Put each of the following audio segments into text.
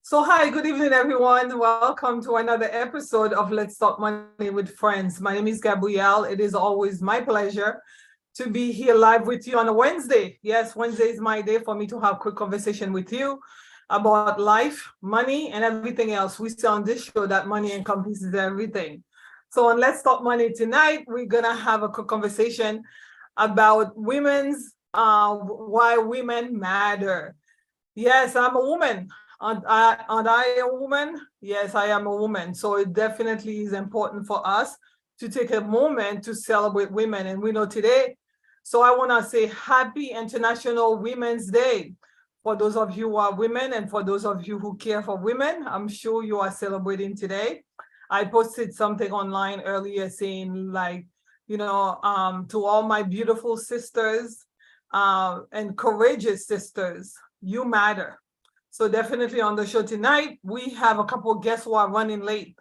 So hi, good evening, everyone. Welcome to another episode of Let's Talk Money with Friends. My name is Gabrielle. It is always my pleasure to be here live with you on a Wednesday. Yes, Wednesday is my day for me to have a quick conversation with you about life, money, and everything else. We say on this show that money encompasses everything. So on Let's Talk Money tonight, we're gonna have a quick conversation about why women matter. Yes, I'm a woman. Aren't I a woman? Yes, I am a woman. So it definitely is important for us to take a moment to celebrate women. And we know today, so I want to say happy International Women's Day. For those of you who are women and for those of you who care for women, I'm sure you are celebrating today. I posted something online earlier saying to all my beautiful sisters and courageous sisters, you matter. So definitely on the show tonight, we have a couple of guests who are running late.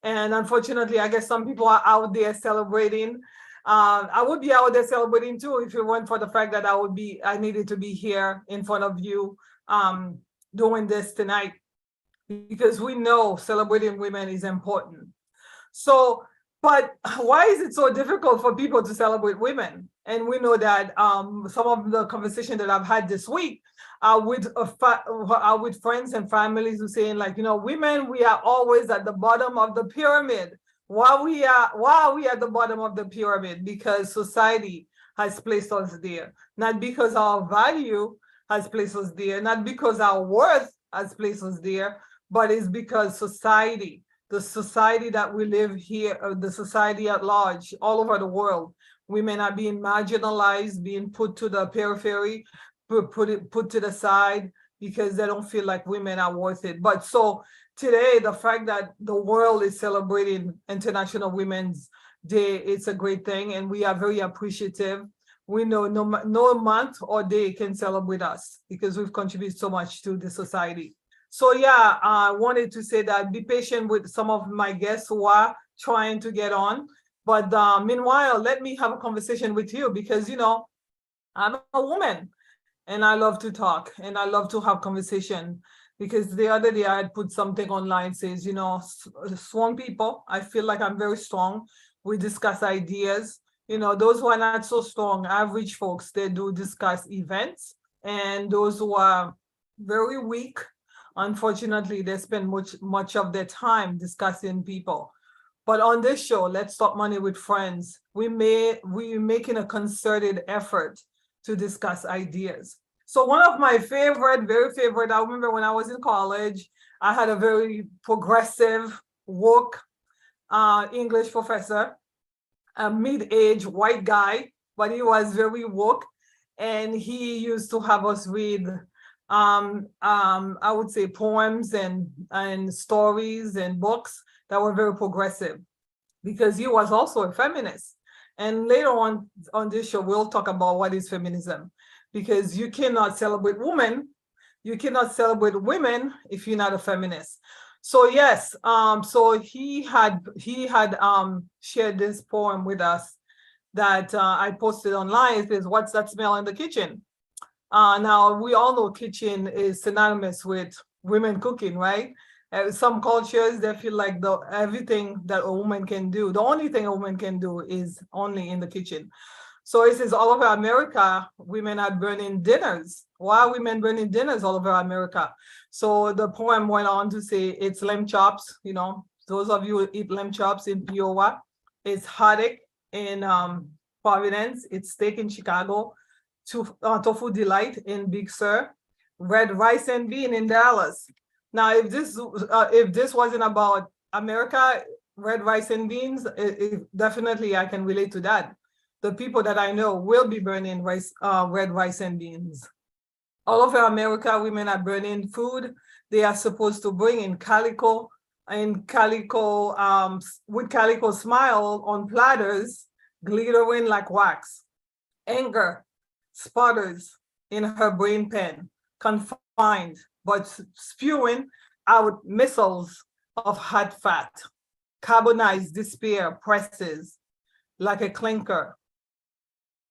And unfortunately, I guess some people are out there celebrating. I would be out there celebrating too if it weren't for the fact that I needed to be here in front of you doing this tonight, because we know celebrating women is important. So, but why is it so difficult for people to celebrate women? And we know that some of the conversation that I've had this week with friends and families who saying women, we are always at the bottom of the pyramid. Why are we at the bottom of the pyramid? Because society has placed us there, not because our value has placed us there, not because our worth has placed us there, but it's because the society that we live here, the society at large, all over the world, women are being marginalized, being put to the periphery, put to the side because they don't feel like women are worth it. But so today, the fact that the world is celebrating International Women's Day, it's a great thing, and we are very appreciative. We know no month or day can celebrate us because we've contributed so much to the society. So yeah, I wanted to say that be patient with some of my guests who are trying to get on. But meanwhile, let me have a conversation with you because, I'm a woman and I love to talk and I love to have conversation. Because the other day I had put something online says, strong people, I feel like I'm very strong. We discuss ideas. Those who are not so strong, average folks, they do discuss events. And those who are very weak, unfortunately, they spend much of their time discussing people. But on this show, Let's Talk Money with Friends, we're making a concerted effort to discuss ideas. So one of my very favorite, I remember when I was in college, I had a very progressive, woke English professor, a mid-aged white guy, but he was very woke. And he used to have us read I would say poems and stories and books that were very progressive, because he was also a feminist. And later on this show, we'll talk about what is feminism, because you cannot celebrate women if you're not a feminist. So yes, so he had shared this poem with us that I posted online. It says, "What's that smell in the kitchen?" Now, we all know kitchen is synonymous with women cooking, right? Some cultures, they feel like everything that a woman can do, the only thing a woman can do is only in the kitchen. So it says all over America, women are burning dinners. Why are women burning dinners all over America? So the poem went on to say it's lamb chops, those of you who eat lamb chops in Iowa, it's haddock in Providence, it's steak in Chicago, tofu delight in Big Sur, red rice and bean in Dallas. Now, if this wasn't about America, red rice and beans, definitely I can relate to that. The people that I know will be burning red rice and beans. All over America, women are burning food. They are supposed to bring in calico, with calico smile on platters, glittering like wax. Anger sputters in her brain pen, confined, but spewing out missiles of hot fat. Carbonized despair presses like a clinker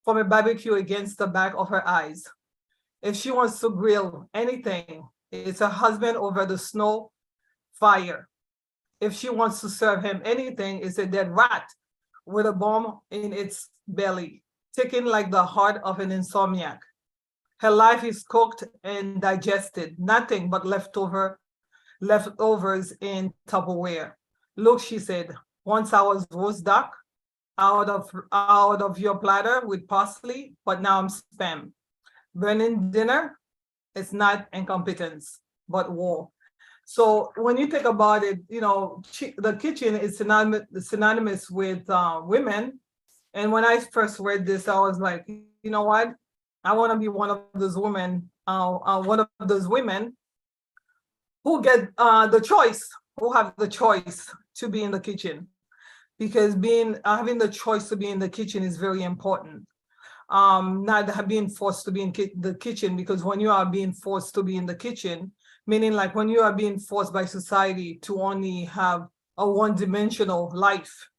from a barbecue against the back of her eyes. If she wants to grill anything, It's a husband over the snow, fire. If she wants to serve him anything, it's a dead rat with a bomb in its belly, ticking like the heart of an insomniac. Her life is cooked and digested, nothing but leftovers in Tupperware. Look, she said, once I was roast duck out of your platter with parsley, but now I'm spam. Burning dinner, it's not incompetence, but war. So when you think about it, the kitchen is synonymous with women. And when I first read this, I was like, you know what? I want to be one of those women who get the choice, who have the choice to be in the kitchen, because having the choice to be in the kitchen is very important. Not being forced to be in the kitchen, because when you are being forced to be in the kitchen, meaning like when you are being forced by society to only have a one-dimensional life,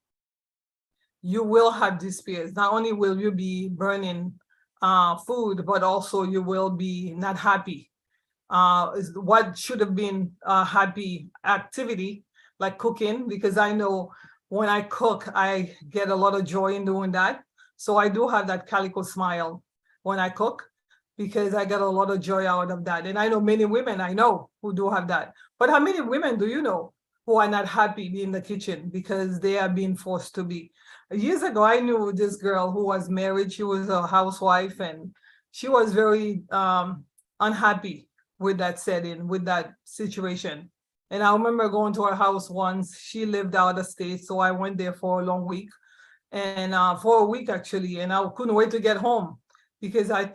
you will have despair. Not only will you be burning food, but also you will be not happy. What should have been a happy activity, like cooking, because I know when I cook, I get a lot of joy in doing that. So I do have that calico smile when I cook, because I get a lot of joy out of that. And I know many women I know who do have that. But how many women do you know who are not happy in the kitchen because they are being forced to be? Years ago, I knew this girl who was married. She was a housewife, and she was very unhappy with that setting, with that situation. And I remember going to her house once. She lived out of state, so I went there for a long week, and for a week actually, and I couldn't wait to get home, because at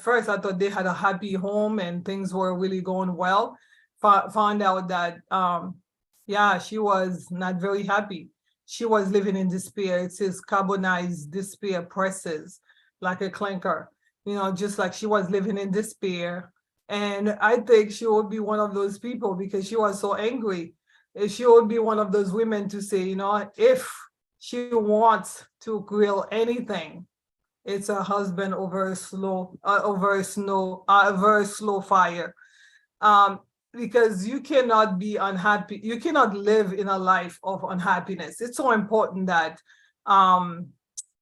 first I thought they had a happy home and things were really going well. Found out that she was not very happy. She was living in despair. It says carbonized despair presses like a clinker, just like she was living in despair. And I think she would be one of those people, because she was so angry. She would be one of those women to say, if she wants to grill anything, it's a husband over a slow fire. Because you cannot be unhappy. You cannot live in a life of unhappiness. It's so important that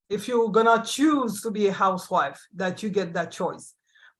if you're gonna choose to be a housewife, that you get that choice.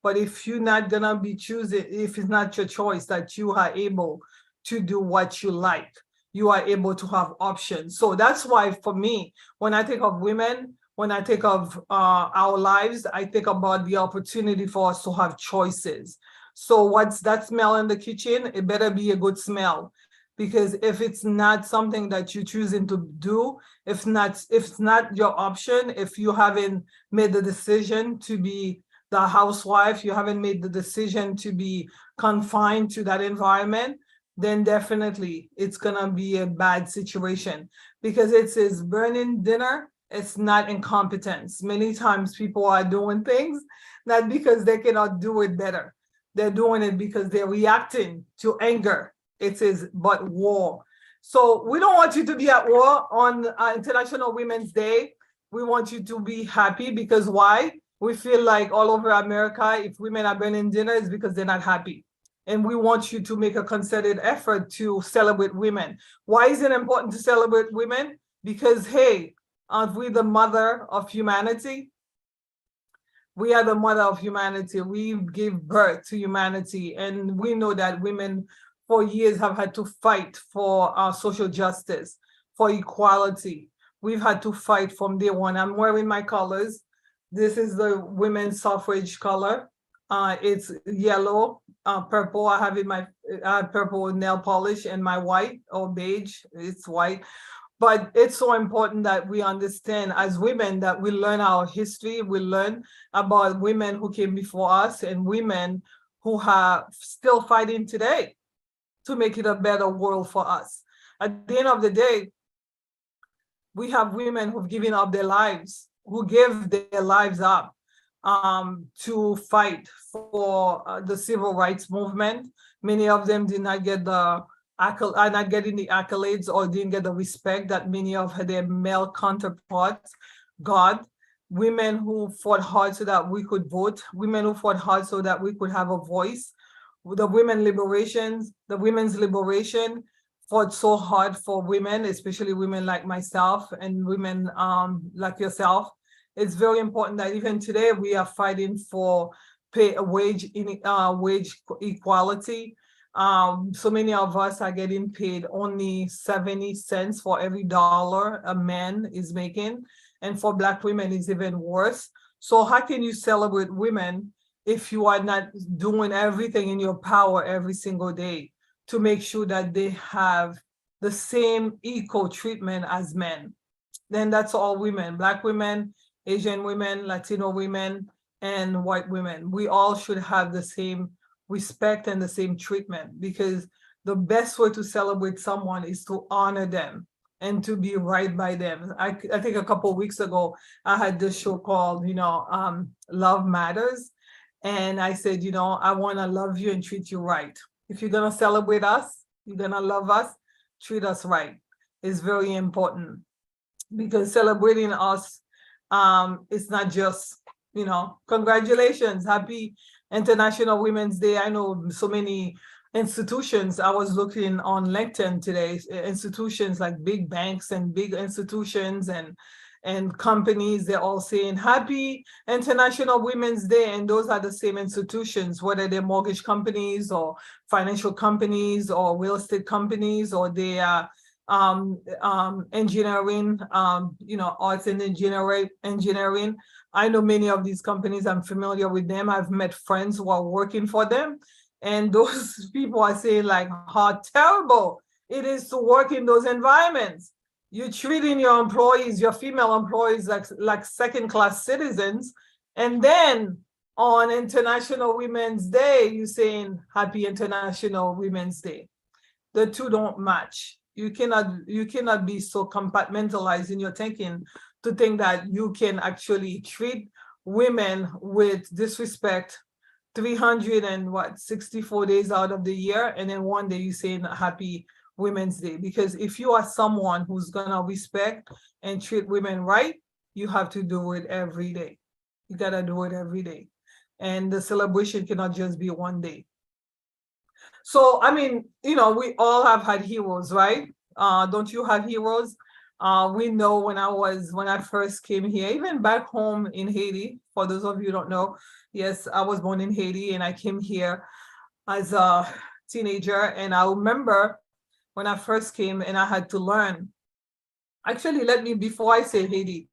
But if you're not gonna be choosing, if it's not your choice, that you are able to do what you like, you are able to have options. So that's why for me, when I think of women, when I think of our lives, I think about the opportunity for us to have choices. So what's that smell in the kitchen? It better be a good smell, because if it's not something that you're choosing to do, if it's not your option, if you haven't made the decision to be the housewife, you haven't made the decision to be confined to that environment, then definitely it's gonna be a bad situation, because it says burning dinner. It's not incompetence. Many times people are doing things not because they cannot do it better. They're doing it because they're reacting to anger. It says, but war. So we don't want you to be at war on International Women's Day. We want you to be happy, because why? We feel like all over America, if women are burning dinner, it's because they're not happy. And we want you to make a concerted effort to celebrate women. Why is it important to celebrate women? Because, hey, aren't we the mother of humanity? We are the mother of humanity. We gave birth to humanity. And we know that women for years have had to fight for social justice, for equality. We've had to fight from day one. I'm wearing my colors. This is the women's suffrage color. It's yellow, purple. I have in my purple nail polish, and my white or beige, it's white. But it's so important that we understand as women that we learn our history, we learn about women who came before us and women who are still fighting today to make it a better world for us. At the end of the day, we have women who've given up their lives, who give their lives up to fight for the civil rights movement. Many of them did not get are not getting the accolades or didn't get the respect that many of their male counterparts got. Women who fought hard so that we could vote, women who fought hard so that we could have a voice, the women's liberation fought so hard for women, especially women like myself and women like yourself. It's very important that even today we are fighting for wage equality. So many of us are getting paid only 70 cents for every dollar a man is making. And for Black women, it's even worse. So how can you celebrate women if you are not doing everything in your power every single day to make sure that they have the same equal treatment as men? Then that's all women, Black women, Asian women, Latino women, and white women. We all should have the same respect and the same treatment, because the best way to celebrate someone is to honor them and to be right by them. I think a couple of weeks ago, I had this show called, Love Matters. And I said, I want to love you and treat you right. If you're going to celebrate us, you're going to love us, treat us right. It's very important, because celebrating us, it's not just, congratulations, happy International Women's Day. I know so many institutions. I was looking on LinkedIn today, institutions like big banks and big institutions and companies, they're all saying happy International Women's Day. And those are the same institutions, whether they're mortgage companies or financial companies or real estate companies, or they are engineering, arts and engineering. I know many of these companies, I'm familiar with them. I've met friends who are working for them. And those people are saying like how terrible it is to work in those environments. You're treating your employees, your female employees, like second-class citizens. And then on International Women's Day, you're saying happy International Women's Day. The two don't match. You cannot be so compartmentalized in your thinking to think that you can actually treat women with disrespect 364 days out of the year, and then one day you say happy Women's Day. Because if you are someone who's gonna respect and treat women right, you have to do it every day. You gotta do it every day. And the celebration cannot just be one day. So, we all have had heroes, right? Don't you have heroes? We know when I first came here, even back home in Haiti, for those of you who don't know, yes, I was born in Haiti and I came here as a teenager. And I remember when I first came and I had to learn. Actually, before I say Haiti,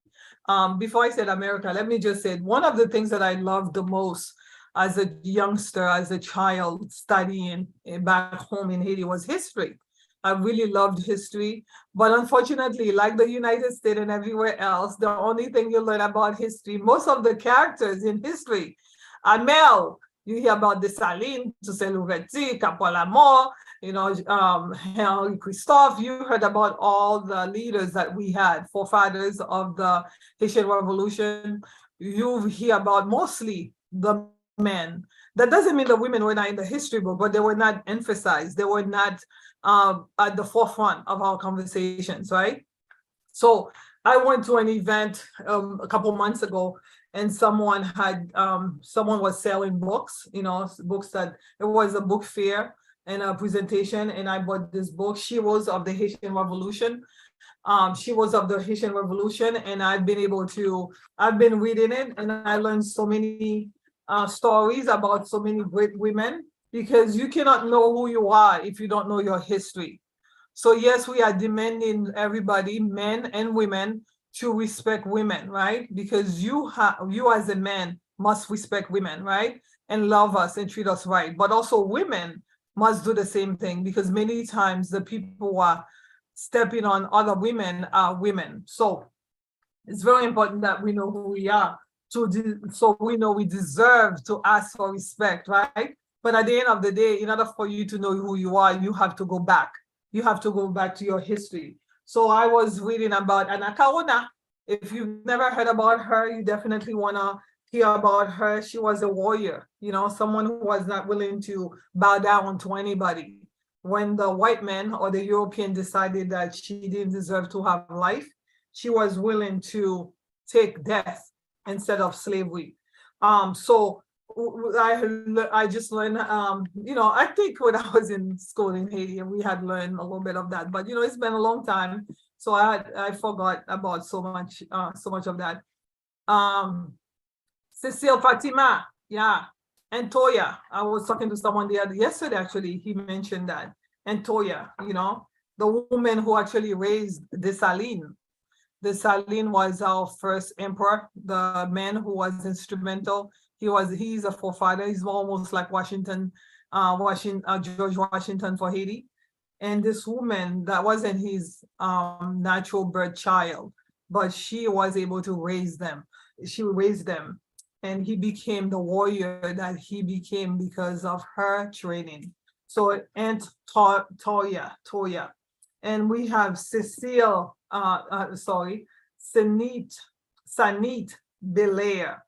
before I said America, let me just say one of the things that I loved the most as a youngster, as a child studying back home in Haiti was history. I really loved history, but unfortunately, like the United States and everywhere else, the only thing you learn about history, most of the characters in history are male. You hear about Dessalines, Toussaint Louverture, Capolamore, Henri Christophe. You heard about all the leaders that we had, forefathers of the Haitian Revolution. You hear about mostly the men. That doesn't mean the women were not in the history book, but they were not emphasized. They were not at the forefront of our conversations, right? So I went to an event a couple months ago, and someone was selling books, books that it was a book fair and a presentation, and I bought this book, She-Roes of the Haitian Revolution. She-Roes of the Haitian Revolution, and I've been reading it, and I learned so many stories about so many great women, because you cannot know who you are if you don't know your history. So yes, we are demanding everybody, men and women, to respect women, right? Because you as a man must respect women, right? And love us and treat us right. But also women must do the same thing, because many times the people who are stepping on other women are women. So it's very important that we know who we are, so we know we deserve to ask for respect, right? But at the end of the day, in order for you to know who you are, you have to go back. You have to go back to your history. So I was reading about Anna Kaona. If you've never heard about her, you definitely want to hear about her. She was a warrior, someone who was not willing to bow down to anybody. When the white man or the European decided that she didn't deserve to have life, she was willing to take death instead of slavery. So I just learned, I think when I was in school in Haiti, we had learned a little bit of that, but it's been a long time, so I forgot about so much of that. Um, Cecile Fatima, yeah, and Toya. I was talking to someone yesterday, actually, he mentioned that. And Toya, the woman who actually raised Dessalines. Dessalines was our first emperor, the man who was instrumental. He's a forefather. He's almost like George Washington for Haiti. And this woman, that wasn't his natural birth child, but she was able to raise them. She raised them, and he became the warrior that he became because of her training. So, and Toya, and we have Cecile, Sanit Belair.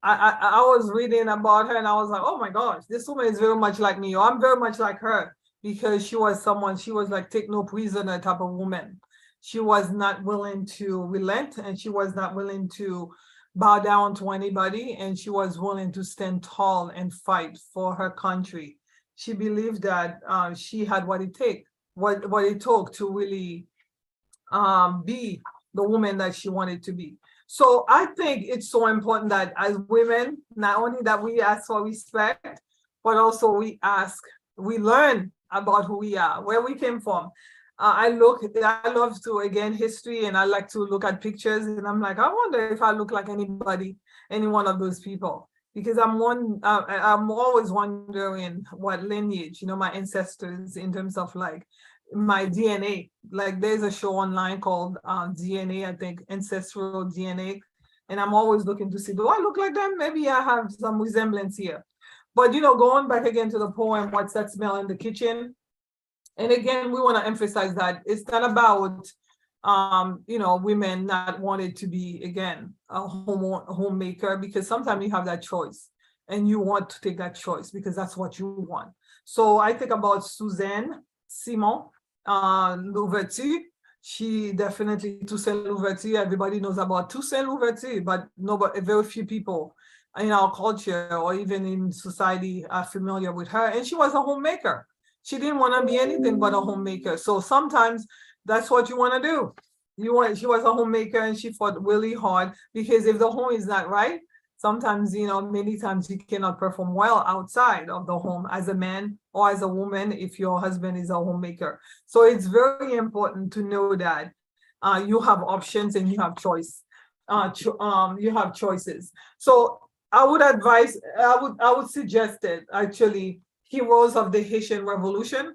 I was reading about her and I was like, oh my gosh, this woman is very much like me. Or I'm very much like her, because she was like take no prisoner type of woman. She was not willing to relent, and she was not willing to bow down to anybody, and she was willing to stand tall and fight for her country. She believed that she had what it took to really be the woman that she wanted to be. So I think it's so important that as women, not only that we ask for respect, but also we learn about who we are, where we came from. I love to, again, history, and I like to look at pictures, and I'm like, I wonder if I look like any one of those people, because I'm always wondering what lineage, my ancestors, in terms of like my DNA. Like there's a show online called DNA, I think, Ancestral DNA. And I'm always looking to see, do I look like them? Maybe I have some resemblance here. But, going back again to the poem, What's That Smell in the Kitchen? And again, we want to emphasize that it's not about, women not wanting to be, again, a homemaker, because sometimes you have that choice and you want to take that choice because that's what you want. So I think about Suzanne Simon Louverture. She definitely, Toussaint Louverture, everybody knows about Toussaint Louverture, but very few people in our culture or even in society are familiar with her. And she was a homemaker. She didn't want to be anything but a homemaker. So sometimes that's what you want to do. She was a homemaker, and she fought really hard, because if the home is not right, sometimes, many times you cannot perform well outside of the home as a man or as a woman if your husband is a homemaker. So it's very important to know that you have options and you have choice. You have choices. So I would suggest it, actually, Heroes of the Haitian Revolution.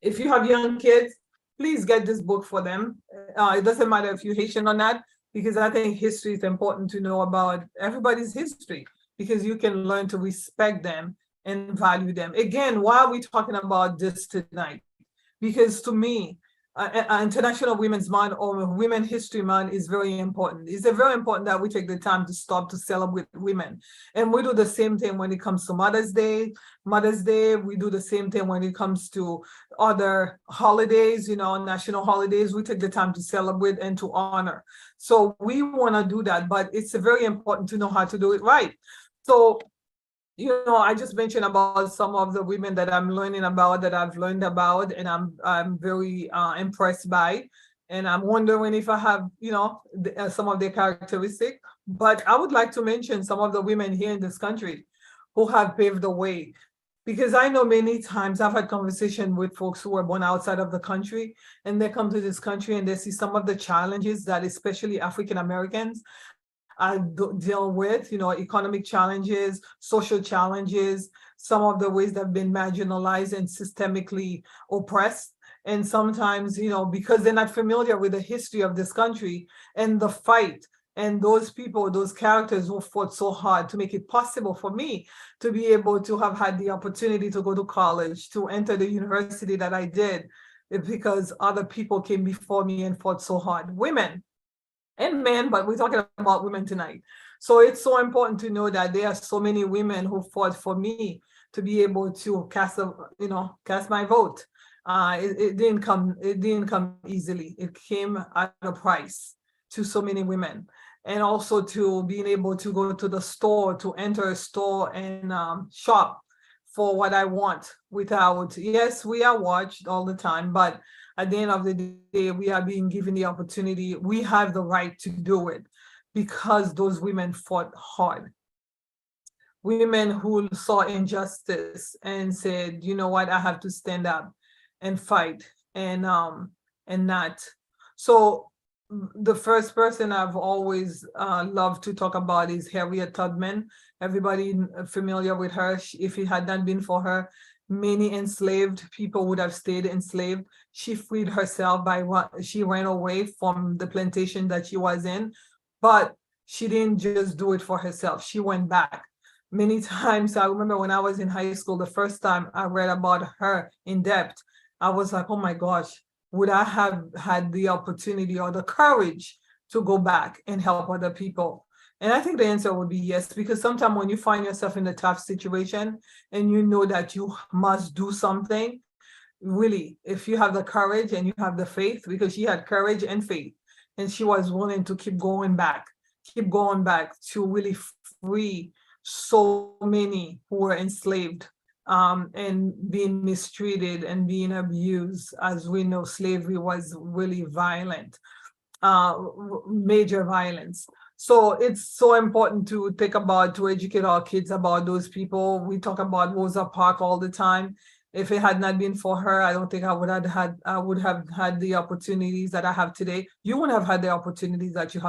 If you have young kids, please get this book for them. It doesn't matter if you're Haitian or not, because I think history is important to know about everybody's history, because you can learn to respect them and value them. Again, why are we talking about this tonight? Because to me, International Women's Month or Women History Month is very important. It's very important that we take the time to stop to celebrate women. And we do the same thing when it comes to Mother's Day. We do the same thing when it comes to other holidays, national holidays. We take the time to celebrate and to honor. So we want to do that, but it's very important to know how to do it right. So, I just mentioned about some of the women that I'm learning about, that I've learned about, and I'm very impressed by. And I'm wondering if I have, some of their characteristics. But I would like to mention some of the women here in this country who have paved the way. Because I know many times I've had conversation with folks who were born outside of the country, and they come to this country and they see some of the challenges that especially African Americans deal with, economic challenges, social challenges, some of the ways they've been marginalized and systemically oppressed. And sometimes, because they're not familiar with the history of this country and the fight, and those people, those characters who fought so hard to make it possible for me to be able to have had the opportunity to go to college, to enter the university that I did, because other people came before me and fought so hard. Women and men, but we're talking about women tonight. So it's so important to know that there are so many women who fought for me to be able to cast my vote. It didn't come easily. It came at a price. to so many women. And also to being able to go to the store, to enter a store and shop for what I want without, yes, we are watched all the time, but at the end of the day, we are being given the opportunity. We have the right to do it because those women fought hard. Women who saw injustice and said, you know what, I have to stand up and fight and not. So the first person I've always loved to talk about is Harriet Tubman. Everybody familiar with her. If it had not been for her, many enslaved people would have stayed enslaved. She freed herself by what she ran away from the plantation that she was in, but she didn't just do it for herself. She went back. Many times, I remember when I was in high school, the first time I read about her in depth, I was like, oh my gosh, would I have had the opportunity or the courage to go back and help other people? And I think the answer would be yes, because sometimes when you find yourself in a tough situation and you know that you must do something, really, if you have the courage and you have the faith, because she had courage and faith, and she was willing to keep going back to really free so many who were enslaved and being mistreated and being abused. As we know, slavery was really violent, major violence. So it's so important to think about, to educate our kids about those people. We talk about Rosa Parks all the time. If it had not been for her, I don't think I would have had the opportunities that I have today. You wouldn't have had the opportunities that you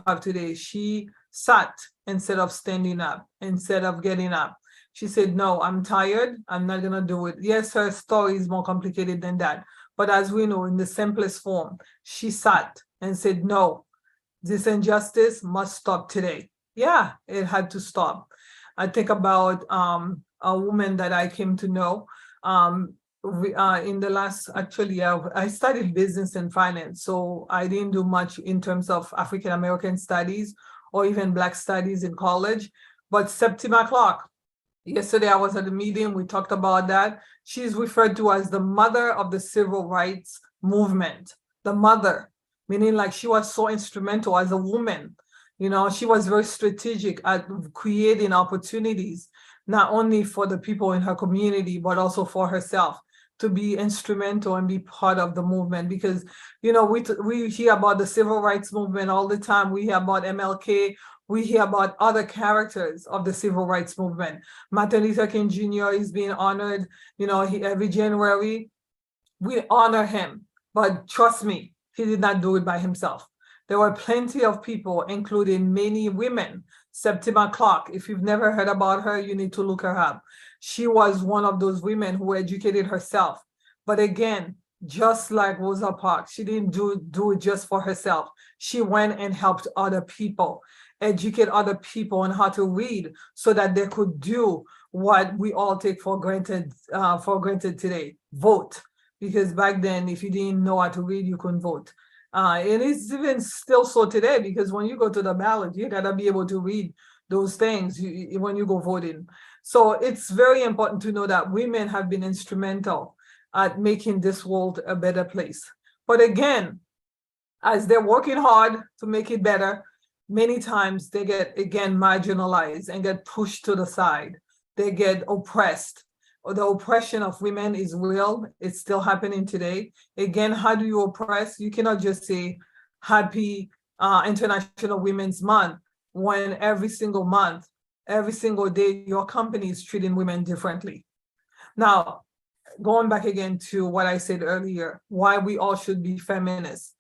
have today. She sat instead of standing up, instead of getting up. She said, no, I'm tired. I'm not going to do it. Yes, her story is more complicated than that. But as we know, in the simplest form, she sat and said, no, this injustice must stop today. Yeah, it had to stop. I think about a woman that I came to know in the last, actually, I studied business and finance. So I didn't do much in terms of African-American studies or even Black studies in college. But Septima Clark, yesterday I was at a meeting, we talked about that. She's referred to as the mother of the civil rights movement. The mother, meaning like she was so instrumental as a woman. You know, she was very strategic at creating opportunities, not only for the people in her community, but also for herself to be instrumental and be part of the movement. Because, you know, we hear about the civil rights movement all the time. We hear about MLK. We hear about other characters of the civil rights movement. Martin Luther King Jr. is being honored, you know, every January. We honor him, but trust me, he did not do it by himself. There were plenty of people, including many women. Septima Clark, if you've never heard about her, you need to look her up. She was one of those women who educated herself. But again, just like Rosa Parks, she didn't do it just for herself. She went and helped other people, educate other people on how to read so that they could do what we all take for granted today, vote. Because back then, if you didn't know how to read, you couldn't vote. And it's even still so today, because when you go to the ballot, you gotta be able to read those things when you go voting. So it's very important to know that women have been instrumental at making this world a better place. But again, as they're working hard to make it better, many times they get, again, marginalized and get pushed to the side. They get oppressed. The oppression of women is real. It's still happening today. Again, how do you oppress? You cannot just say happy International Women's Month when every single month, every single day, your company is treating women differently. Now, going back again to what I said earlier, why we all should be feminists.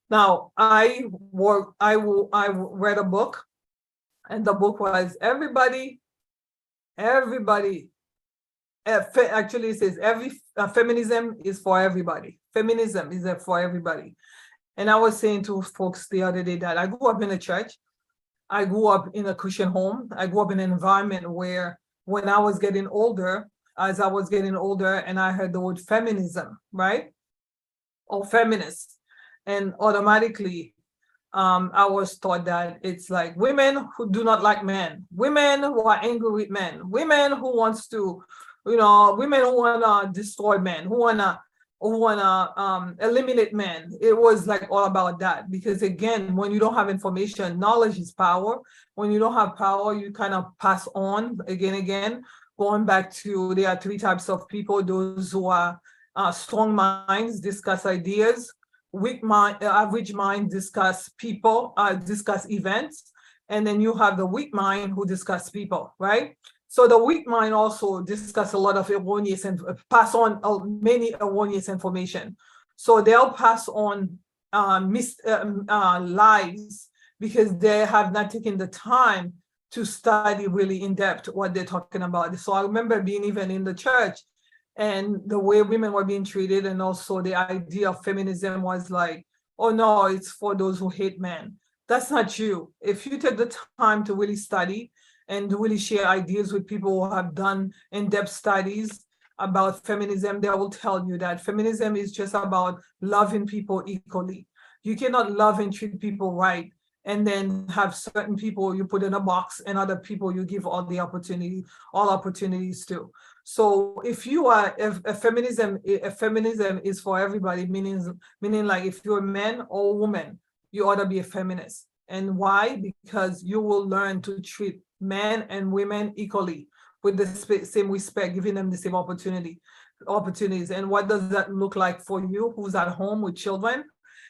Now, I read a book, and the book was Everybody, actually it says feminism is for everybody. Feminism is for everybody. And I was saying to folks the other day that I grew up in a church. I grew up in a Christian home. I grew up in an environment where when I was getting older, as I was getting older and I heard the word feminism, right? Or feminist. And automatically, I was taught that it's like women who do not like men, women who are angry with men, women who wants to, you know, women who want to destroy men, who want to who wanna eliminate men. It was like all about that, because again, when you don't have information, knowledge is power. When you don't have power, you kind of pass on again. Going back to, there are three types of people: those who are strong minds, discuss ideas; weak mind, average mind, discuss people, discuss events; and then you have the weak mind who discuss people, right? So the weak mind also discuss a lot of erroneous and pass on many erroneous information. So they'll pass on lies because they have not taken the time to study really in depth what they're talking about. So I remember being even in the church, and the way women were being treated, and also the idea of feminism was like, oh no, it's for those who hate men. That's not true. If you take the time to really study and really share ideas with people who have done in-depth studies about feminism, they will tell you that feminism is just about loving people equally. You cannot love and treat people right and then have certain people you put in a box and other people you give all opportunities to. So if you are, if feminism is for everybody, meaning like if you're a man or a woman, you ought to be a feminist. And why? Because you will learn to treat men and women equally with the same respect, giving them the same opportunities. And what does that look like for you who's at home with children?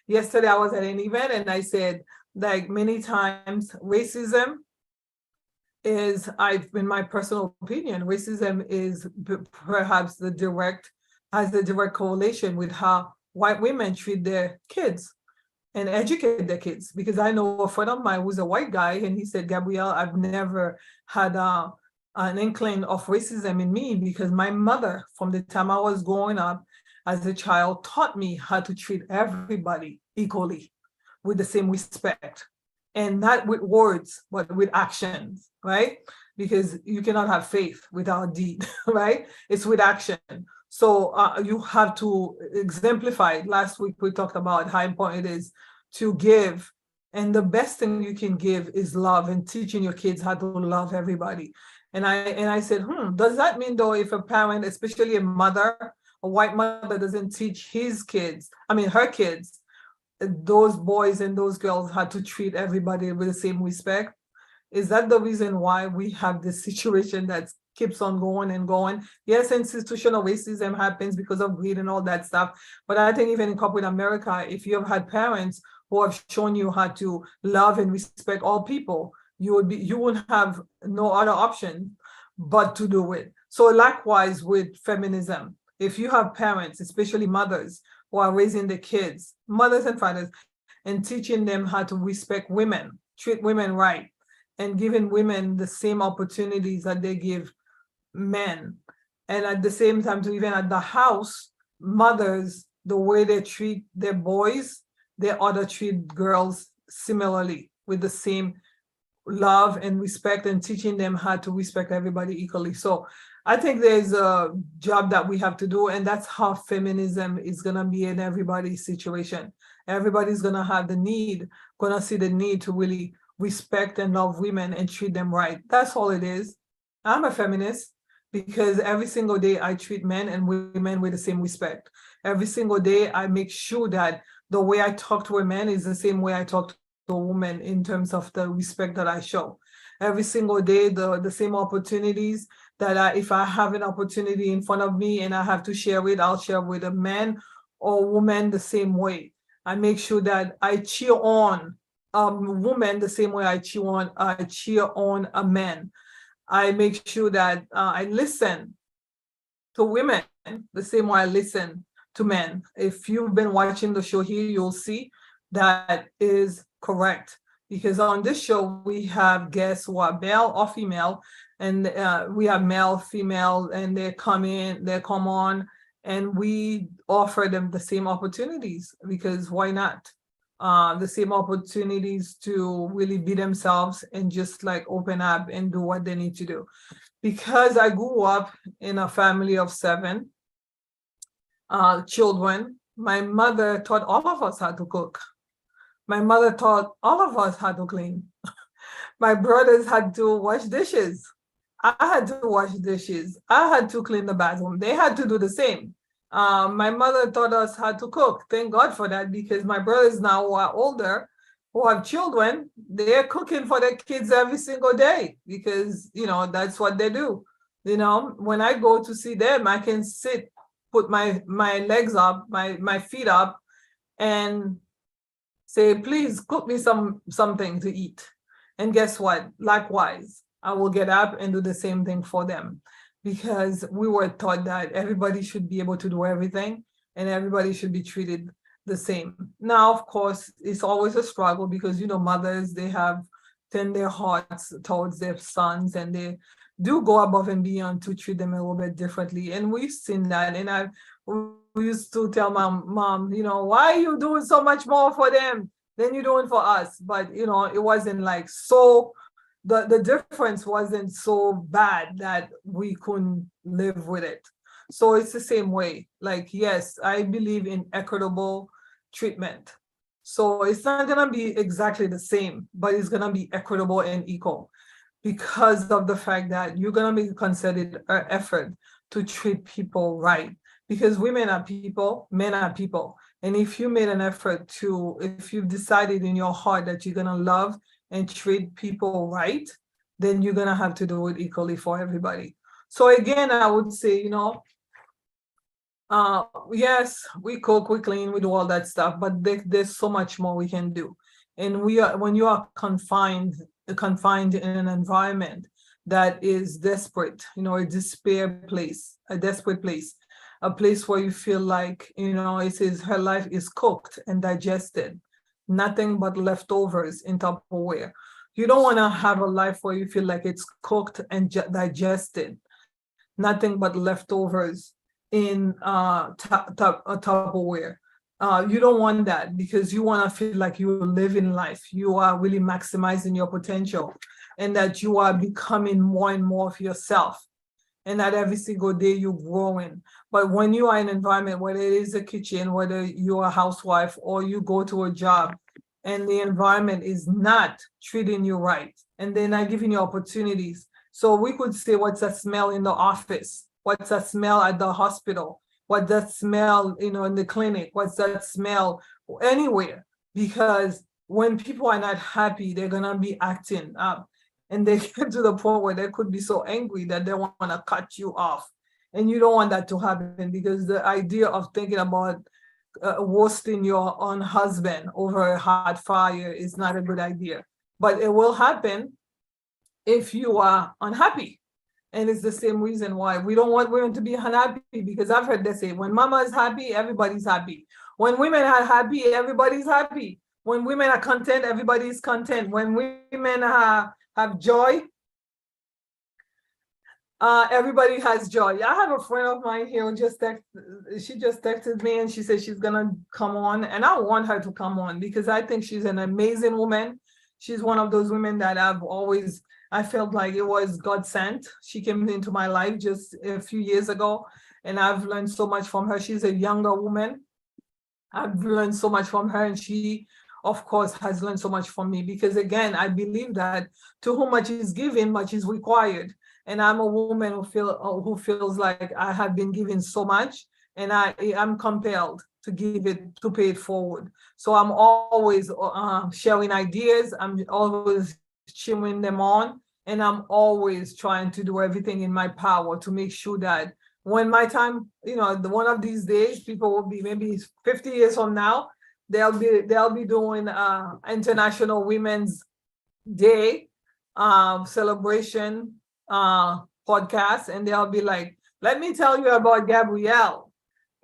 Yesterday I was at an event and I said, like many times, racism is, in my personal opinion, racism is perhaps has the direct correlation with how white women treat their kids and educate their kids. Because I know a friend of mine who's a white guy, and he said, Gabrielle, I've never had an inkling of racism in me, because my mother, from the time I was growing up as a child, taught me how to treat everybody equally with the same respect. And not with words, but with actions, right? Because you cannot have faith without deed, right? It's with action. So you have to exemplify. Last week we talked about how important it is to give. And the best thing you can give is love, and teaching your kids how to love everybody. And I said, does that mean though, if a parent, especially a white mother, doesn't teach her kids, those boys and those girls had to treat everybody with the same respect? Is that the reason why we have this situation that keeps on going and going? Yes, institutional racism happens because of greed and all that stuff. But I think even in corporate America, if you have had parents who have shown you how to love and respect all people, you wouldn't have no other option but to do it. So likewise with feminism, if you have parents, especially mothers, who are raising the kids, mothers and fathers, and teaching them how to respect women, treat women right, and giving women the same opportunities that they give men. And at the same time, to even at the house, mothers, the way they treat their boys, they ought to treat girls similarly with the same love and respect, and teaching them how to respect everybody equally. So I think there's a job that we have to do, and that's how feminism is going to be in everybody's situation. Everybody's going to see the need to really respect and love women and treat them right. That's all it is. I'm a feminist because every single day I treat men and women with the same respect. Every single day I make sure that the way I talk to a man is the same way I talk to a woman in terms of the respect that I show. Every single day, the same opportunities that if I have an opportunity in front of me and I have to share it, I'll share with a man or woman the same way. I make sure that I cheer on a woman the same way I cheer on a man. I make sure that I listen to women the same way I listen to men. If you've been watching the show here, you'll see that is correct. Because on this show, we have guests who are male or female, and we have male, female, and they come on, and we offer them the same opportunities, because why not? The same opportunities to really be themselves and just like open up and do what they need to do. Because I grew up in a family of 7 children, my mother taught all of us how to cook. My mother taught all of us how to clean. My brothers had to wash dishes. I had to wash dishes. I had to clean the bathroom. They had to do the same. My mother taught us how to cook. Thank God for that, because my brothers now who are older, who have children, they're cooking for their kids every single day because, that's what they do. When I go to see them, I can sit, put my legs up, my feet up, and say, please cook me something to eat. And guess what? Likewise, I will get up and do the same thing for them, because we were taught that everybody should be able to do everything and everybody should be treated the same. Now, of course, it's always a struggle because, mothers, they have tender hearts towards their sons, and they do go above and beyond to treat them a little bit differently. And we've seen that. And we used to tell my mom, why are you doing so much more for them than you're doing for us? But, it wasn't like so, the difference wasn't so bad that we couldn't live with it. So it's the same way. Like, yes, I believe in equitable treatment. So it's not going to be exactly the same, but it's going to be equitable and equal, because of the fact that you're going to make a concerted effort to treat people right. Because women are people, men are people. And if you made an effort if you've decided in your heart that you're going to love and treat people right, then you're going to have to do it equally for everybody. So again, I would say, yes, we cook, we clean, we do all that stuff, but there's so much more we can do. And when you are confined in an environment that is desperate, a desperate place, a place where you feel like, it says her life is cooked and digested, nothing but leftovers in Tupperware. You don't want to have a life where you feel like it's cooked and digested, nothing but leftovers in Tupperware. You don't want that, because you want to feel like you're living life. You are really maximizing your potential, and that you are becoming more and more of yourself, and that every single day you're growing. But when you are in an environment, whether it is a kitchen, whether you're a housewife or you go to a job, and the environment is not treating you right, and they're not giving you opportunities. So we could say, what's that smell in the office? What's that smell at the hospital? What's that smell, in the clinic? What's that smell anywhere? Because when people are not happy, they're gonna be acting up, and they get to the point where they could be so angry that they want to cut you off. And you don't want that to happen, because the idea of thinking about roasting your own husband over a hot fire is not a good idea. But it will happen if you are unhappy. And it's the same reason why we don't want women to be unhappy, because I've heard they say, when mama is happy, everybody's happy. When women are happy, everybody's happy. When women are content, everybody's content. When women have joy, everybody has joy. I have a friend of mine here who she just texted me, and she said she's gonna come on, and I want her to come on because I think she's an amazing woman. She's one of those women that I felt like it was God sent. She came into my life just a few years ago, and I've learned so much from her. She's a younger woman. I've learned so much from her, and she, of course, has learned so much from me, because again, I believe that to whom much is given, much is required. And I'm a woman who feels like I have been given so much, and I'm compelled to pay it forward. So I'm always sharing ideas. I'm always cheering them on, and I'm always trying to do everything in my power to make sure that when my time, one of these days, people will be, maybe 50 years from now, they'll be doing International Women's Day celebration podcast, and they'll be like, let me tell you about Gabrielle.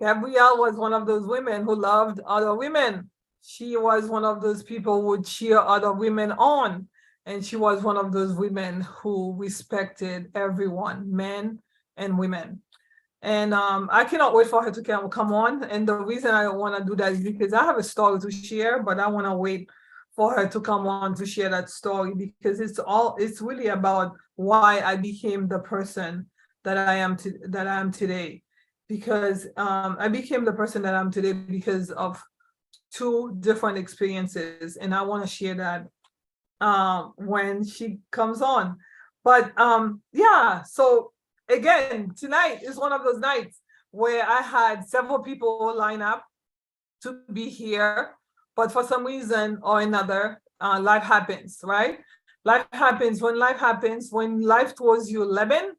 Gabrielle was one of those women who loved other women. She was one of those people who would cheer other women on. And she was one of those women who respected everyone, men and women. And I cannot wait for her to come on. And the reason I want to do that is because I have a story to share, but I want to wait for her to come on to share that story, because it's really about why I became the person that I am today. Because I became the person that I'm today because of two different experiences, and I want to share that when she comes on. But yeah, so again, tonight is one of those nights where I had several people line up to be here, but for some reason or another, life happens, right? Life happens. When life throws you lemon,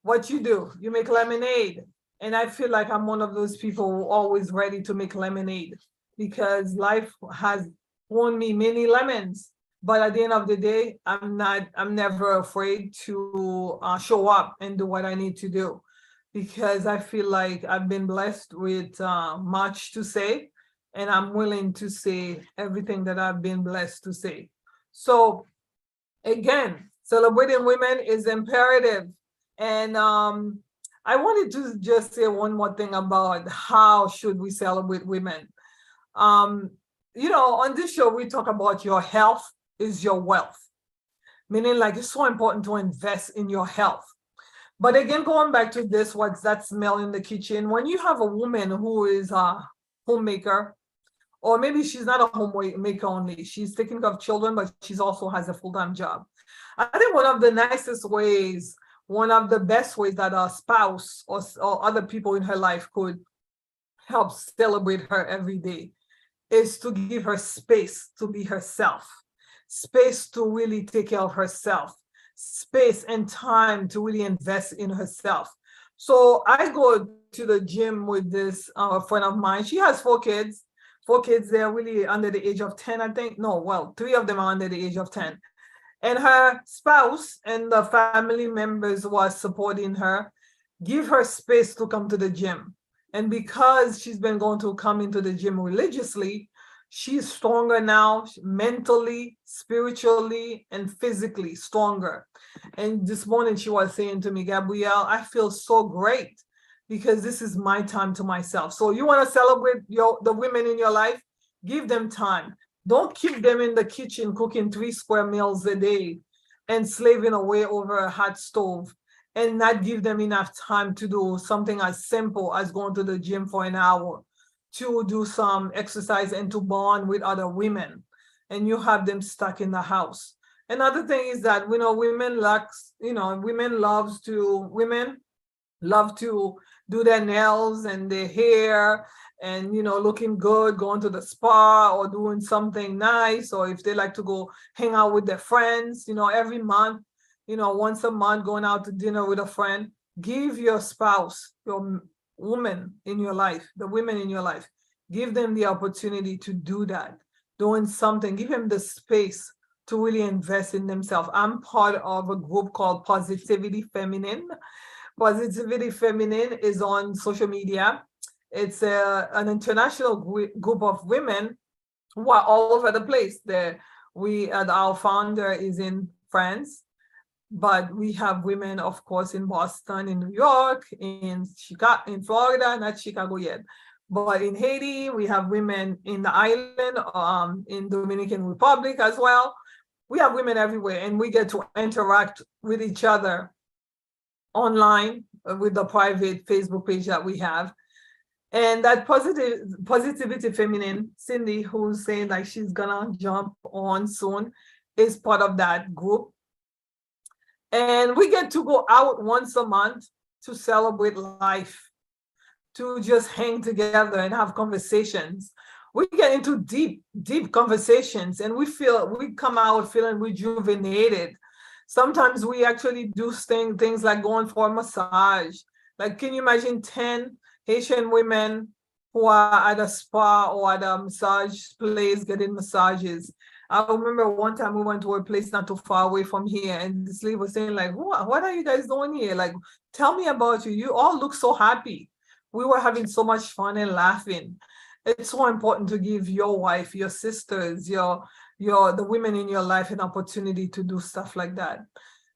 what you do? You make lemonade. And I feel like I'm one of those people who are always ready to make lemonade because life has thrown me many lemons. But at the end of the day, I'm never afraid to show up and do what I need to do because I feel like I've been blessed with much to say, and I'm willing to say everything that I've been blessed to say. So again, celebrating women is imperative. And I wanted to just say one more thing about how should we celebrate women. Um, on this show, we talk about your health is your wealth, meaning like it's so important to invest in your health. But again, going back to this, what's that smell in the kitchen? When you have a woman who is a homemaker, or maybe she's not a homemaker only, she's taking care of children, but she's also has a full-time job. I think one of the nicest ways, one of the best ways that a spouse or other people in her life could help celebrate her every day is to give her space to be herself, space to really take care of herself, space and time to really invest in herself. So I go to the gym with this friend of mine. She has 4 kids. 4 kids, they're really under the age of 10, I think. No, well, 3 of them are under the age of 10. And her spouse and the family members who are supporting her give her space to come to the gym. And because she's been going to come into the gym religiously, she's stronger now, mentally, spiritually, and physically stronger. And this morning she was saying to me, Gabrielle, I feel so great because this is my time to myself. So you want to celebrate the women in your life? Give them time. Don't keep them in the kitchen cooking 3 square meals a day and slaving away over a hot stove and not give them enough time to do something as simple as going to the gym for an hour, to do some exercise and to bond with other women, and you have them stuck in the house. Another thing is that women love to do their nails and their hair and looking good, going to the spa or doing something nice, or if they like to go hang out with their friends, every month, once a month, going out to dinner with a friend. Give your spouse, your woman in your life, the women in your life, give them the opportunity to do that, doing something, give them the space to really invest in themselves. I'm part of a group called Positivity Feminine. Positivity Feminine is on social media. It's an international group of women who are all over the place. Our founder is in France, but we have women, of course, in Boston, in New York, in Chicago, in Florida, not Chicago yet, but in Haiti. We have women in the island, in Dominican Republic as well. We have women everywhere, and we get to interact with each other online with the private Facebook page that we have. And that Positivity Feminine, Cindy, who's saying like she's gonna jump on soon, is part of that group. And we get to go out once a month to celebrate life, to just hang together and have conversations. We get into deep, deep conversations, and we come out feeling rejuvenated. Sometimes we actually do things like going for a massage. Like, can you imagine 10 Haitian women who are at a spa or at a massage place getting massages? I remember one time we went to a place not too far away from here, and this lady was saying like, what are you guys doing here? Like, tell me about you. You all look so happy. We were having so much fun and laughing. It's so important to give your wife, your sisters, the women in your life an opportunity to do stuff like that.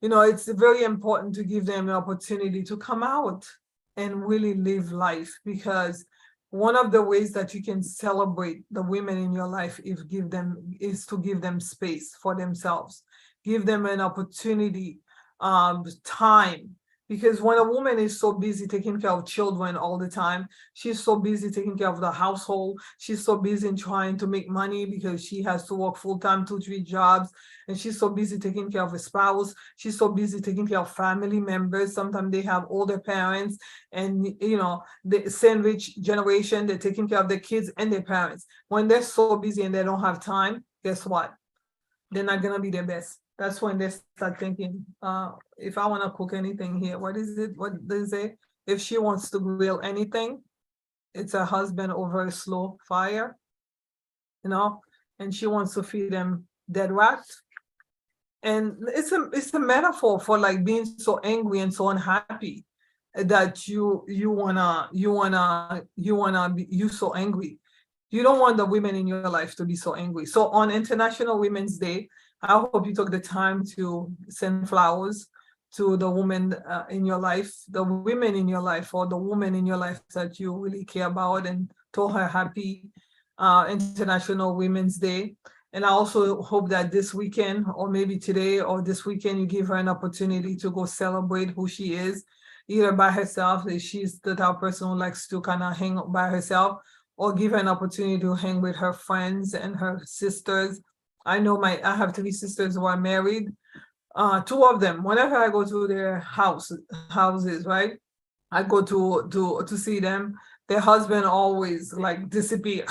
It's very important to give them an opportunity to come out and really live life, because one of the ways that you can celebrate the women in your life is to give them space for themselves, give them an opportunity, time, Because when a woman is so busy taking care of children all the time, she's so busy taking care of the household, she's so busy in trying to make money because she has to work full-time, 2, 3 jobs, and she's so busy taking care of a spouse, she's so busy taking care of family members. Sometimes they have older parents, and the sandwich generation, they're taking care of their kids and their parents. When they're so busy and they don't have time, guess what? They're not gonna be their best. That's when they start thinking, if I want to cook anything here, what is it? What they say? If she wants to grill anything, it's her husband over a slow fire, and she wants to feed them dead rats. And it's a metaphor for like being so angry and so unhappy that you so angry. You don't want the women in your life to be so angry. So on International Women's Day, I hope you took the time to send flowers to the women in your life, the women in your life, or the woman in your life that you really care about, and told her happy International Women's Day. And I also hope that this weekend, or maybe today or this weekend, you give her an opportunity to go celebrate who she is, either by herself, if she's the type of person who likes to kind of hang by herself, or give her an opportunity to hang with her friends and her sisters. I know I have 3 sisters who are married. 2 of them, whenever I go to their houses, right? I go to see them. Their husband always like disappear.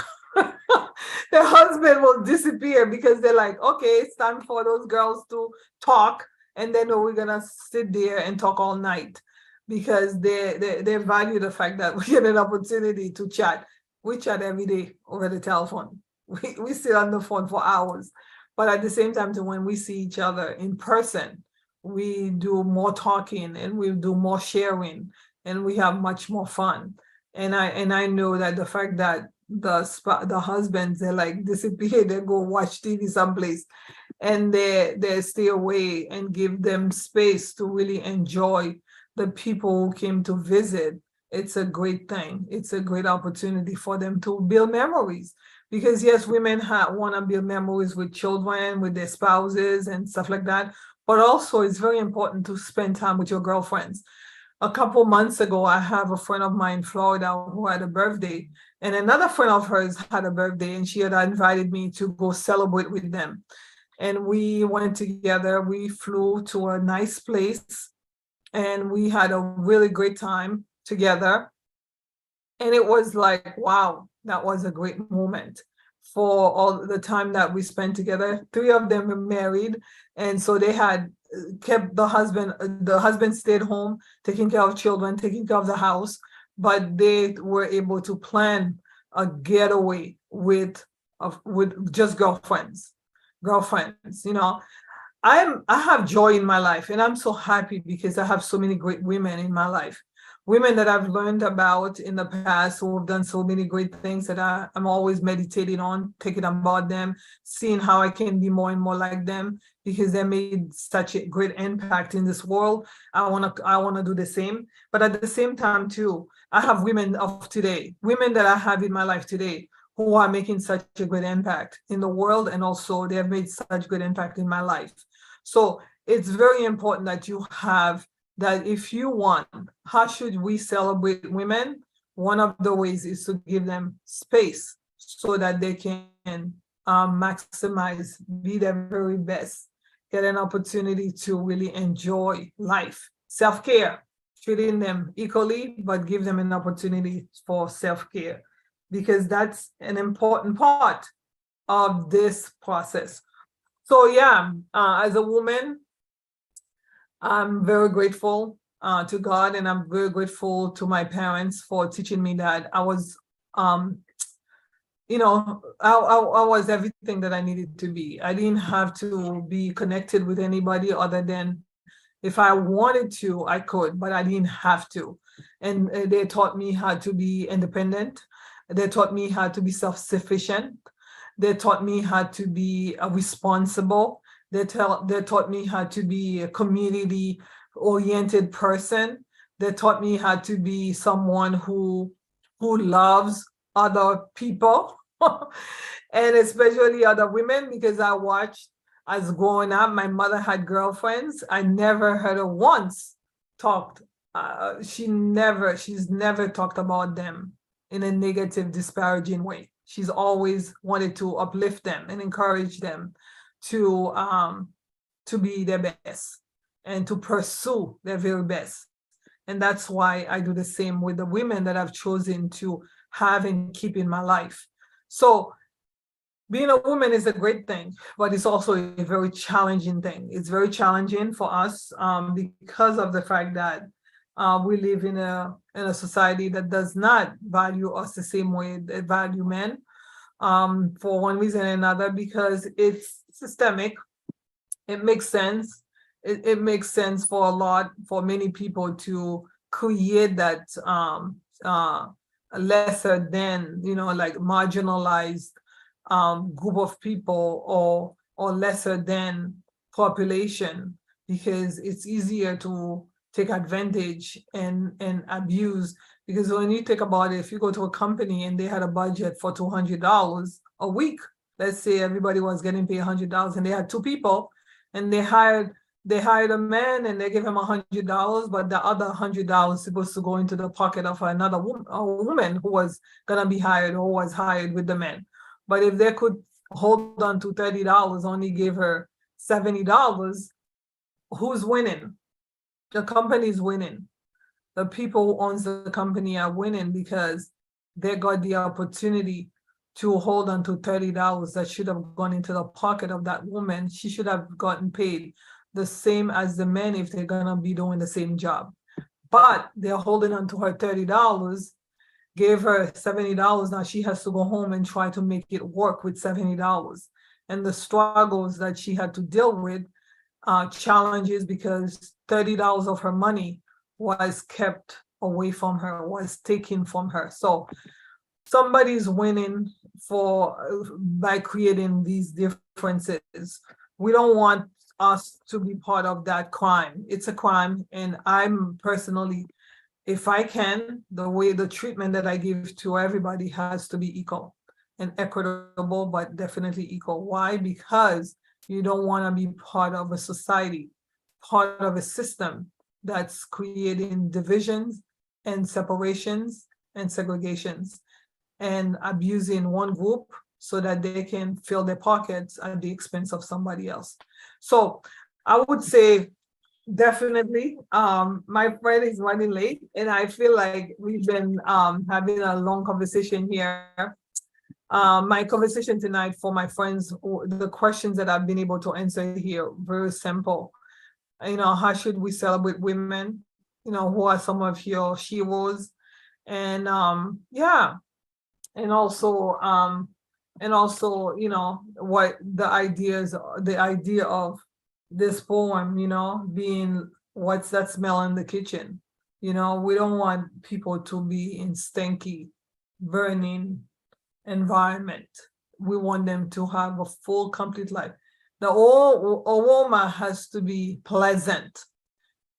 Their husband will disappear because they're like, okay, it's time for those girls to talk, and then we're gonna sit there and talk all night, because they value the fact that we get an opportunity to chat. We chat every day over the telephone. We sit on the phone for hours. But at the same time, when we see each other in person, we do more talking and we do more sharing, and we have much more fun. And I know that the fact that the husbands, they like disappear, they go watch TV someplace, and they stay away, and give them space to really enjoy the people who came to visit. It's a great thing. It's a great opportunity for them to build memories. Because yes, women want to build memories with children, with their spouses and stuff like that. But also it's very important to spend time with your girlfriends. A couple months ago, I have a friend of mine in Florida who had a birthday, and another friend of hers had a birthday, and she had invited me to go celebrate with them. And we went together. We flew to a nice place, and we had a really great time together. And it was like, wow, that was a great moment for all the time that we spent together. 3 of them were married, and so they had kept the husband stayed home, taking care of children, taking care of the house, but they were able to plan a getaway with just girlfriends. I have joy in my life, and I'm so happy because I have so many great women in my life. Women that I've learned about in the past who have done so many great things that I'm always meditating on, thinking about them, seeing how I can be more and more like them, because they made such a great impact in this world. I wanna do the same. But at the same time too, I have women of today, women that I have in my life today, who are making such a great impact in the world, and also they have made such good impact in my life. So it's very important that you have that. If you want, how should we celebrate women? One of the ways is to give them space so that they can maximize, be their very best, get an opportunity to really enjoy life. Self-care, treating them equally, but give them an opportunity for self-care, because that's an important part of this process. So yeah, as a woman, I'm very grateful to God, and I'm very grateful to my parents for teaching me that I was, I was everything that I needed to be. I didn't have to be connected with anybody other than, if I wanted to, I could, but I didn't have to. And they taught me how to be independent. They taught me how to be self-sufficient. They taught me how to be responsible. They taught me how to be a community-oriented person. They taught me how to be someone who loves other people, and especially other women, because I watched, as growing up, my mother had girlfriends. I never heard her once talked she's never talked about them in a negative, disparaging way. She's always wanted to uplift them and encourage them to be their best and to pursue their very best. And that's why I do the same with the women that I've chosen to have and keep in my life. So being a woman is a great thing, but it's also a very challenging thing. It's very challenging for us because of the fact that we live in a society that does not value us the same way they value men, for one reason or another, because it's systemic. It makes sense. It makes sense for many people to create that lesser than, like marginalized group of people, or lesser than population, because it's easier to take advantage and abuse. Because when you think about it, if you go to a company and they had a budget for $200 a week, let's say everybody was getting paid $100 and they had two people, and they hired a man and they give him $100, but the other $100 supposed to go into the pocket of another woman who was gonna be hired, or was hired with the man. But if they could hold on to $30, only give her $70, who's winning? The company's winning. The people who owns the company are winning, because they got the opportunity to hold on to $30 that should have gone into the pocket of that woman. She should have gotten paid the same as the men if they're gonna be doing the same job. But they're holding on to her $30, gave her $70. Now she has to go home and try to make it work with $70. And the struggles that she had to deal with, challenges, because $30 of her money was kept away from her, was taken from her. So somebody's winning by creating these differences. We don't want us to be part of that crime. It's a crime, and I'm personally, if I can, the treatment that I give to everybody has to be equal and equitable, but definitely equal. Why? Because you don't want to be part of a society, part of a system that's creating divisions and separations and segregations, and abusing one group so that they can fill their pockets at the expense of somebody else. So I would say definitely, my friend is running late, and I feel like we've been having a long conversation here. My conversation tonight for my friends, the questions that I've been able to answer here, very simple. How should we celebrate women? Who are some of your she-roes? And yeah, and also what the idea of this poem, being what's that smell in the kitchen. We don't want people to be in stinky, burning environment. We want them to have a full, complete life. The aroma has to be pleasant,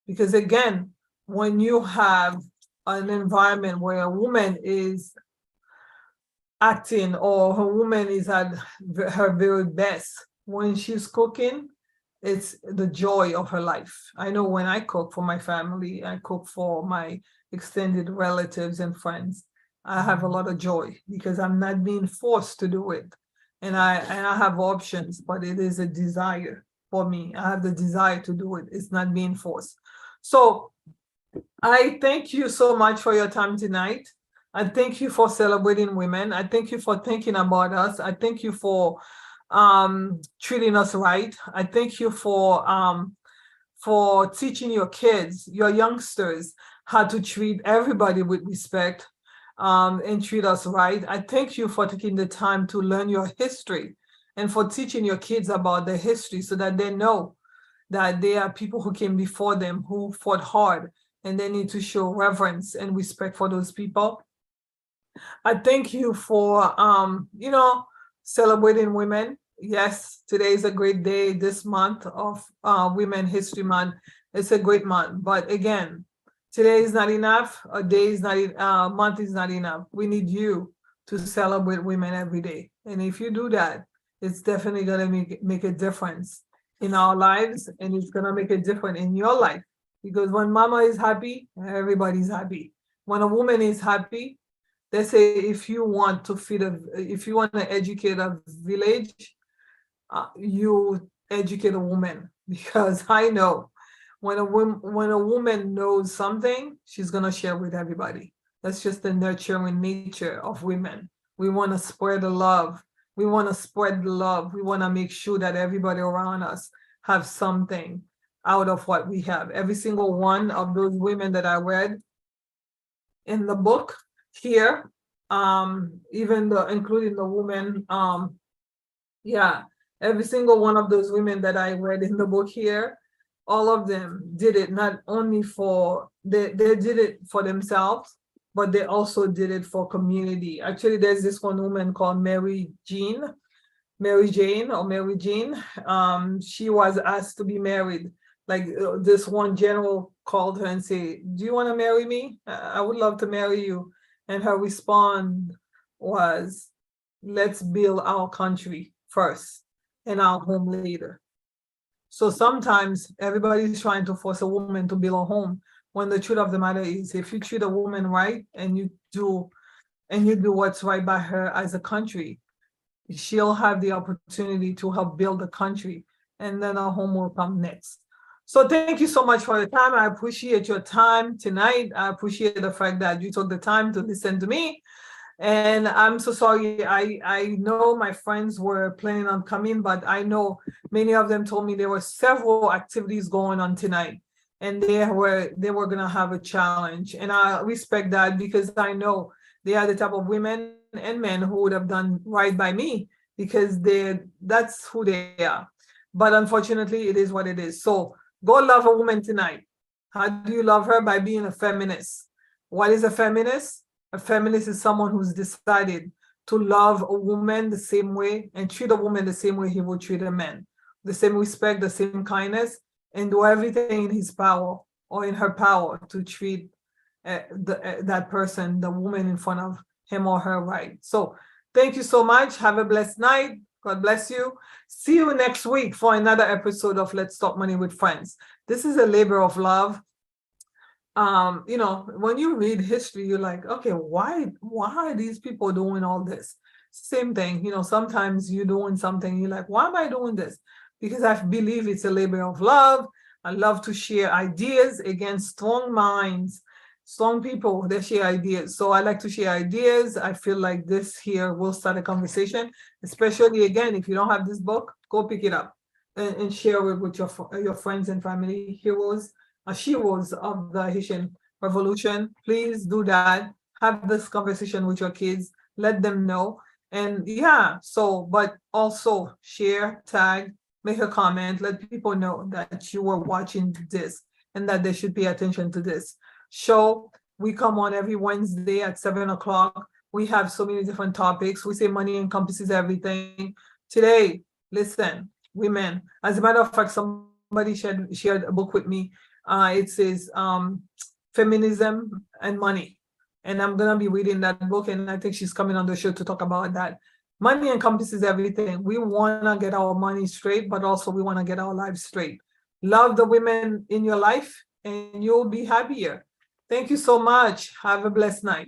because again, when you have an environment where a woman is acting, or her woman is at her very best, when she's cooking, it's the joy of her life. I know when I cook for my family, I cook for my extended relatives and friends, I have a lot of joy because I'm not being forced to do it. And I have options, but it is a desire for me. I have the desire to do it. It's not being forced. So I thank you so much for your time tonight. I thank you for celebrating women. I thank you for thinking about us. I thank you for treating us right. I thank you for teaching your kids, your youngsters, how to treat everybody with respect, and treat us right. I thank you for taking the time to learn your history, and for teaching your kids about the history so that they know that there are people who came before them who fought hard, and they need to show reverence and respect for those people. I thank you for, celebrating women. Yes, today is a great day. This month of Women History Month, it's a great month. But again, today is not enough. A day is not, a month is not enough. We need you to celebrate women every day. And if you do that, it's definitely going to make a difference in our lives, and it's going to make a difference in your life. Because when mama is happy, everybody's happy. When a woman is happy, they say if you want to if you want to educate a village, you educate a woman. Because I know when a woman knows something, she's gonna share with everybody. That's just the nurturing nature of women. We want to spread the love. We want to spread the love. We want to make sure that everybody around us have something out of what we have. Every single one of those women that I read in the book here, even including the woman, yeah, every single one of those women that I read in the book here, all of them did it not only for they did it for themselves, but they also did it for community. Actually, there's this one woman called Mary Jane. She was asked to be married. Like this one general called her and say, "Do you want to marry me? I would love to marry you." And her response was, "Let's build our country first and our home later." So sometimes everybody's trying to force a woman to build a home, when the truth of the matter is, if you treat a woman right and you do what's right by her as a country, she'll have the opportunity to help build the country, and then our home will come next. So thank you so much for your time. I appreciate your time tonight. I appreciate the fact that you took the time to listen to me. And I'm so sorry. I know my friends were planning on coming, but I know many of them told me there were several activities going on tonight, and they were gonna have a challenge. And I respect that, because I know they are the type of women and men who would have done right by me, because that's who they are. But unfortunately, it is what it is. So go love a woman tonight. How do you love her? By being a feminist. What is a feminist? A feminist is someone who's decided to love a woman the same way and treat a woman the same way he would treat a man. The same respect, the same kindness, and do everything in his power or in her power to treat that person, the woman in front of him or her, right. So thank you so much. Have a blessed night. God bless you. See you next week for another episode of Let's Talk Money with Friends. This is a labor of love. When you read history, you're like, okay, why are these people doing all this? Same thing, sometimes you're doing something, you're like, why am I doing this? Because I believe it's a labor of love. I love to share ideas against strong minds, strong people that share ideas. So I like to share ideas. I feel like this here will start a conversation, especially again, if you don't have this book, go pick it up and share it with your friends and family, heroes, she-roes of the Haitian Revolution. Please do that. Have this conversation with your kids. Let them know. And yeah, but also share, tag, make a comment, let people know that you were watching this and that they should pay attention to this show. We come on every Wednesday at 7 o'clock. We have so many different topics. We say money encompasses everything. Today, listen, women. As a matter of fact, somebody shared a book with me. It says Feminism and Money. And I'm going to be reading that book, and I think she's coming on the show to talk about that. Money encompasses everything. We want to get our money straight, but also we want to get our lives straight. Love the women in your life, and you'll be happier. Thank you so much. Have a blessed night.